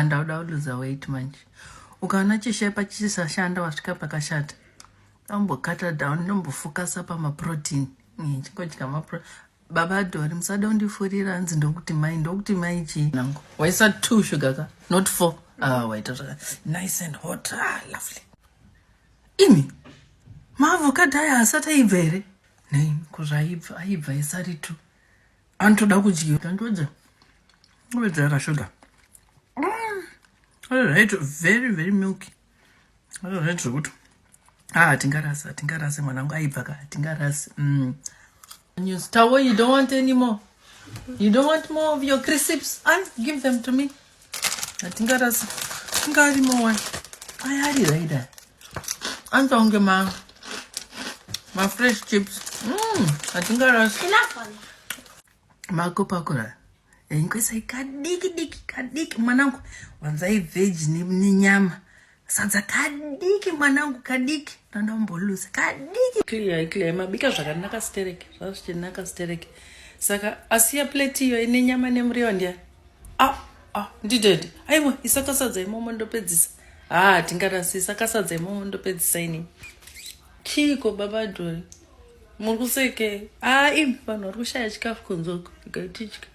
ndauda kuluza weight manje. Ukaona chishepa chisashanda wasvika pakashata. Ambokata down ndombofocus pamaprotein. Chingodya maprotein. Baba Dori musada undifurira anzi ndokuti mai chi nangu. Waisa 2 sugar ka, not 4. Wait, nice and hot. Lovely. Imi. Maavocado aya asati aibva here? Nei, kuzvaibva aibva isari 2. Anotoda kudyiwa. Tandoja. Wedzera sugar. Right, very, very milky. Right, good. Tingarasa mwanangu aibva ka, tingarasa. You Tawo, you don't want any more. You don't want more of your crisps? Give them to me. Tingarasa. Tingari more one. I had it like that. I'm talking my fresh chips. Tingarasa. Enough one. Mako pakura. Inkwesa kadiki mwanangu. Wanzai veg ni nyama. Sadza kadiki mwanangu kadiki. Ndandombolusa kadiki. Clear mabika zvakanaka stereke. Zvazvichinaka stereke. Saka asiya plate iyo ine nyama nemuriwo ndiya. Ndidede. Aiwa isakasadza imomo ndopedzisa. Tingarasi isakasadza imomo ndopedzisa ini. Chiko Baba Dori. Muri kuseke. Vanhu vari kushaya chikafu kunzoko. Ndikatitya.